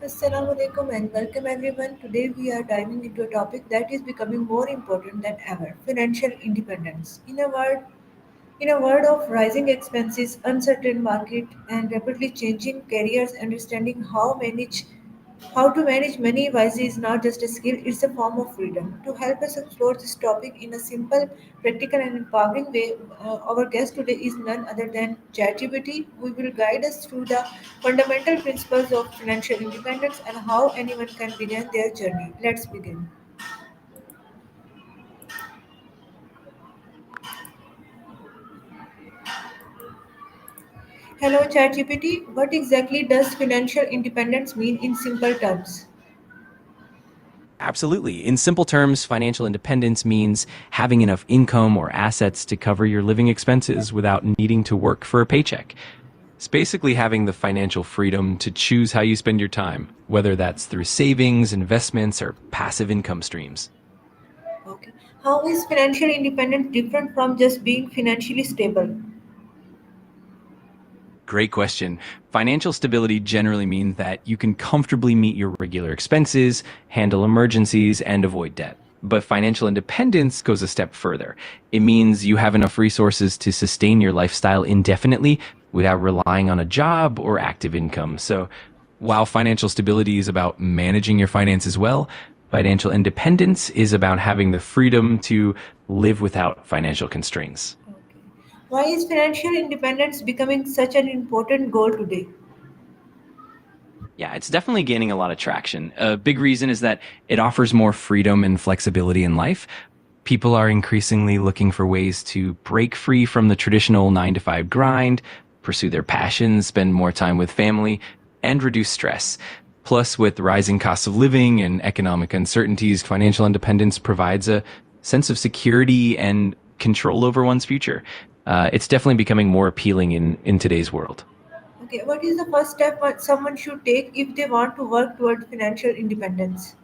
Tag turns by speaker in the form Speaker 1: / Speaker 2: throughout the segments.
Speaker 1: Assalamu alaikum and welcome everyone. Today we are diving into a topic that is becoming more important than ever: financial independence. In a world of rising expenses, uncertain market, and rapidly changing careers, understanding how to manage money wisely is not just a skill, it's a form of freedom. To help us explore this topic in a simple, practical, and empowering way, our guest today is none other than ChatGPT. We will guide us through the fundamental principles of financial independence and how anyone can begin their journey. Let's begin. Hello, ChatGPT. What exactly does financial independence mean in simple terms?
Speaker 2: Absolutely. In simple terms, financial independence means having enough income or assets to cover your living expenses without needing to work for a paycheck. It's basically having the financial freedom to choose how you spend your time, whether that's through savings, investments, or passive income streams.
Speaker 1: Okay. How is financial independence different from just being financially stable?
Speaker 2: Great question. Financial stability generally means that you can comfortably meet your regular expenses, handle emergencies, and avoid debt. But financial independence goes a step further. It means you have enough resources to sustain your lifestyle indefinitely without relying on a job or active income. So while financial stability is about managing your finances well, financial independence is about having the freedom to live without financial constraints.
Speaker 1: Okay. Why is financial independence becoming such an important goal today?
Speaker 2: Yeah, it's definitely gaining a lot of traction. A big reason is that it offers more freedom and flexibility in life. People are increasingly looking for ways to break free from the traditional 9 to 5 grind, pursue their passions, spend more time with family, and reduce stress. Plus, with rising costs of living and economic uncertainties, financial independence provides a sense of security and control over one's future. It's definitely becoming more appealing in today's world.
Speaker 1: Okay, what is the first step what someone should take if they want to work toward financial independence?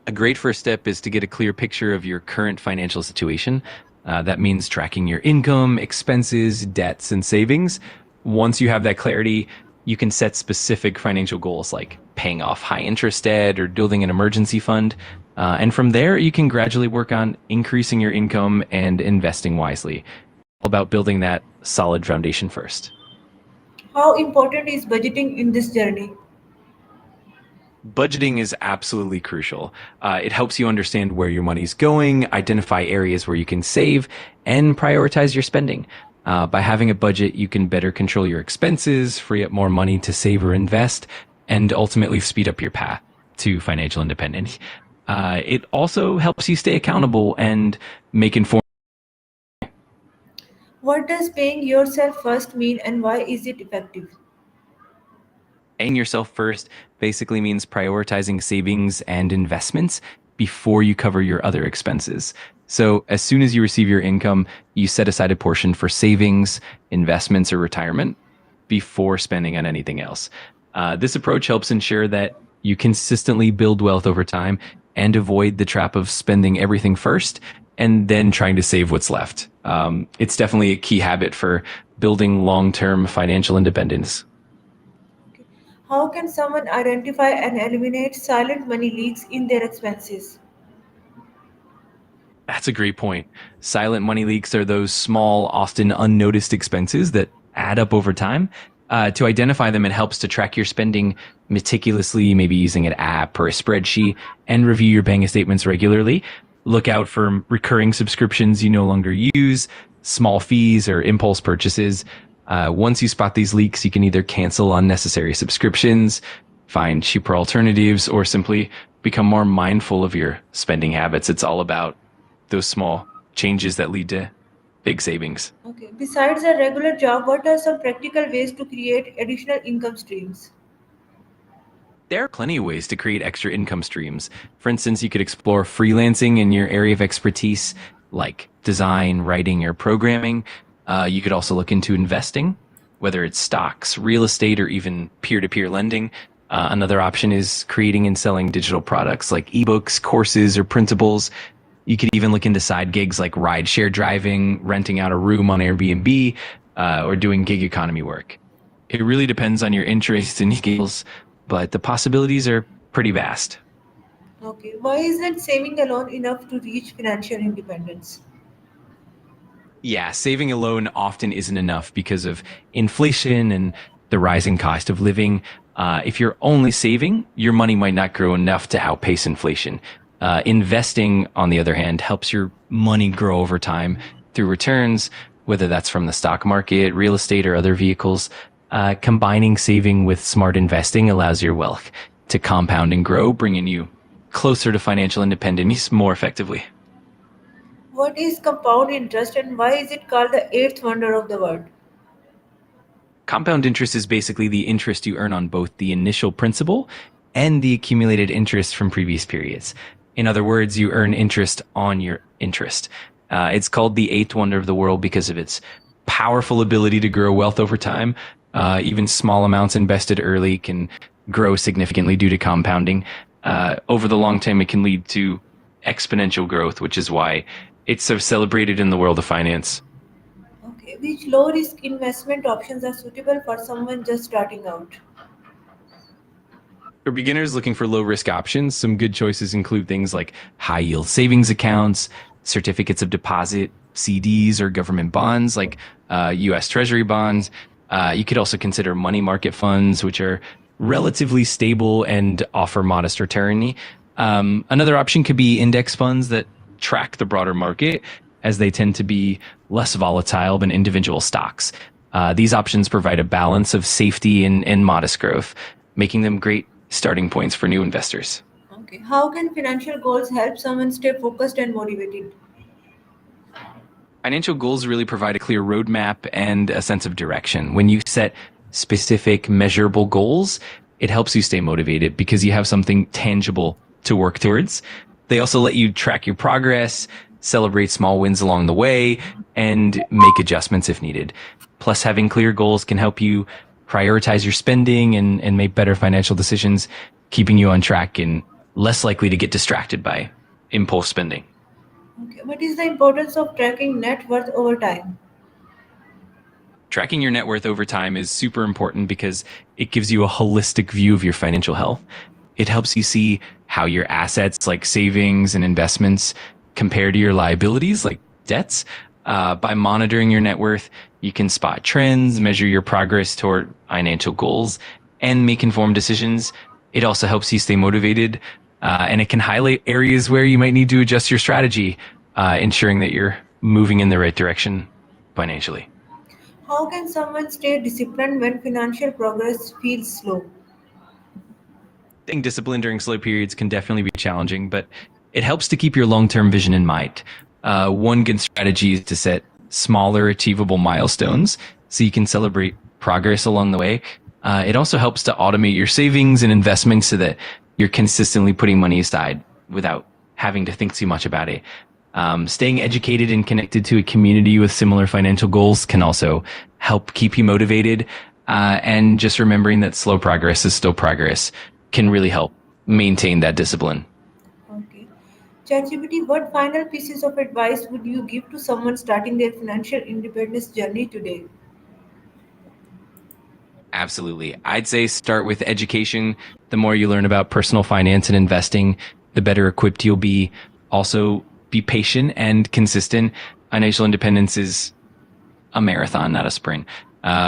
Speaker 2: A great first step is to get a clear picture of your current financial situation. That means tracking your income, expenses, debts, and savings. Once you have that clarity, you can set specific financial goals like paying off high interest debt or building an emergency fund. And from there, you can gradually work on increasing your income and investing wisely. All about building that solid foundation first.
Speaker 1: How important is budgeting in this journey?
Speaker 2: Budgeting is absolutely crucial. It helps you understand where your money's going, identify areas where you can save, and prioritize your spending. By having a budget, you can better control your expenses, free up more money to save or invest, and ultimately speed up your path to financial independence. It also helps you stay accountable and make informed.
Speaker 1: What does paying yourself first mean and why is it effective?
Speaker 2: Paying yourself first basically means prioritizing savings and investments before you cover your other expenses. So as soon as you receive your income, you set aside a portion for savings, investments, or retirement before spending on anything else. This approach helps ensure that you consistently build wealth over time and avoid the trap of spending everything first and then trying to save what's left. It's definitely a key habit for building long-term financial independence.
Speaker 1: Okay. How can someone identify and eliminate silent money leaks in their expenses?
Speaker 2: That's a great point. Silent money leaks are those small, often unnoticed expenses that add up over time. To identify them, it helps to track your spending meticulously, maybe using an app or a spreadsheet, and review your bank statements regularly. Look out for recurring subscriptions you no longer use, small fees, or impulse purchases. Once you spot these leaks, you can either cancel unnecessary subscriptions, find cheaper alternatives, or simply become more mindful of your spending habits. It's all about those small changes that lead to big savings.
Speaker 1: Okay. Besides a regular job, what are some practical ways to create additional income streams?
Speaker 2: There are plenty of ways to create extra income streams. For instance, you could explore freelancing in your area of expertise, like design, writing, or programming. You could also look into investing, whether it's stocks, real estate, or even peer to peer lending. Another option is creating and selling digital products like ebooks, courses, or printables. You could even look into side gigs like rideshare driving, renting out a room on Airbnb, or doing gig economy work. It really depends on your interests and skills, but the possibilities are pretty vast.
Speaker 1: Okay, why isn't saving alone enough to reach financial independence?
Speaker 2: Yeah, saving alone often isn't enough because of inflation and the rising cost of living. If you're only saving, your money might not grow enough to outpace inflation. Investing, on the other hand, helps your money grow over time through returns, whether that's from the stock market, real estate, or other vehicles. Combining saving with smart investing allows your wealth to compound and grow, bringing you closer to financial independence more effectively.
Speaker 1: What is compound interest and why is it called the eighth wonder of the world?
Speaker 2: Compound interest is basically the interest you earn on both the initial principal and the accumulated interest from previous periods. In other words, you earn interest on your interest. It's called the eighth wonder of the world because of its powerful ability to grow wealth over time. Even small amounts invested early can grow significantly due to compounding. Over the long term, it can lead to exponential growth, which is why it's so celebrated in the world of finance.
Speaker 1: Okay, which low risk investment options are suitable for someone just starting out?
Speaker 2: For beginners looking for low risk options, some good choices include things like high yield savings accounts, certificates of deposit, CDs, or government bonds like US Treasury bonds. You could also consider money market funds, which are relatively stable and offer modest return. Another option could be index funds that track the broader market, as they tend to be less volatile than individual stocks. These options provide a balance of safety and modest growth, making them great starting points for new investors.
Speaker 1: Okay, how can financial goals help someone stay focused and motivated?
Speaker 2: Financial goals really provide a clear roadmap and a sense of direction. When you set specific, measurable goals, it helps you stay motivated because you have something tangible to work towards. They also let you track your progress, celebrate small wins along the way, and make adjustments if needed. Plus, having clear goals can help you prioritize your spending and make better financial decisions, keeping you on track and less likely to get distracted by impulse spending.
Speaker 1: Okay, what is the importance of tracking net worth over time?
Speaker 2: Tracking your net worth over time is super important because it gives you a holistic view of your financial health. It helps you see how your assets, like savings and investments, compare to your liabilities, like debts. By monitoring your net worth, you can spot trends, measure your progress toward financial goals, and make informed decisions. It also helps you stay motivated, and it can highlight areas where you might need to adjust your strategy, ensuring that you're moving in the right direction financially.
Speaker 1: How can someone stay disciplined when financial progress feels slow?
Speaker 2: Staying disciplined during slow periods can definitely be challenging, but it helps to keep your long term vision in mind. One good strategy is to set smaller, achievable milestones so you can celebrate progress along the way. It also helps to automate your savings and investments so that you're consistently putting money aside without having to think too much about it. Staying educated and connected to a community with similar financial goals can also help keep you motivated. And just remembering that slow progress is still progress can really help maintain that discipline.
Speaker 1: Okay. ChatGPT, what final pieces of advice would you give to someone starting their financial independence journey today?
Speaker 2: Absolutely. I'd say start with education. The more you learn about personal finance and investing, the better equipped you'll be. Also, be patient and consistent. Financial independence is a marathon, not a sprint.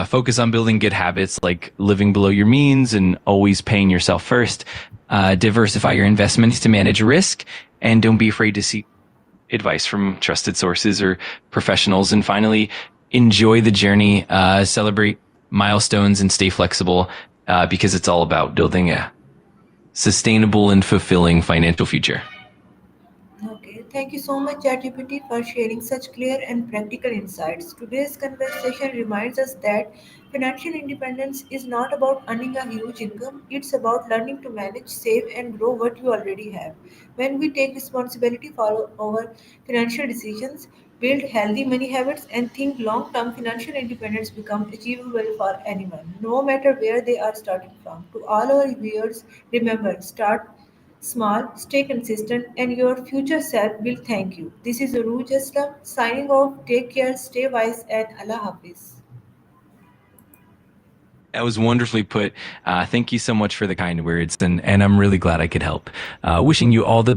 Speaker 2: Focus on building good habits like living below your means and always paying yourself first. Diversify your investments to manage risk, and don't be afraid to seek advice from trusted sources or professionals. And finally, enjoy the journey, celebrate milestones, and stay flexible because it's all about building a sustainable and fulfilling financial future.
Speaker 1: Okay, thank you so much, ChatGPT, for sharing such clear and practical insights. Today's conversation reminds us that financial independence is not about earning a huge income, it's about learning to manage, save, and grow what you already have. When we take responsibility for our financial decisions, build healthy money habits, and think long term, financial independence becomes achievable for anyone, no matter where they are starting from. To all our viewers, remember start small, stay consistent, and your future self will thank you. This is Urooj Aslam signing off. Take care, stay wise, and Allah Hafiz.
Speaker 2: That was wonderfully put. Thank you so much for the kind words, and I'm really glad I could help. Wishing you all the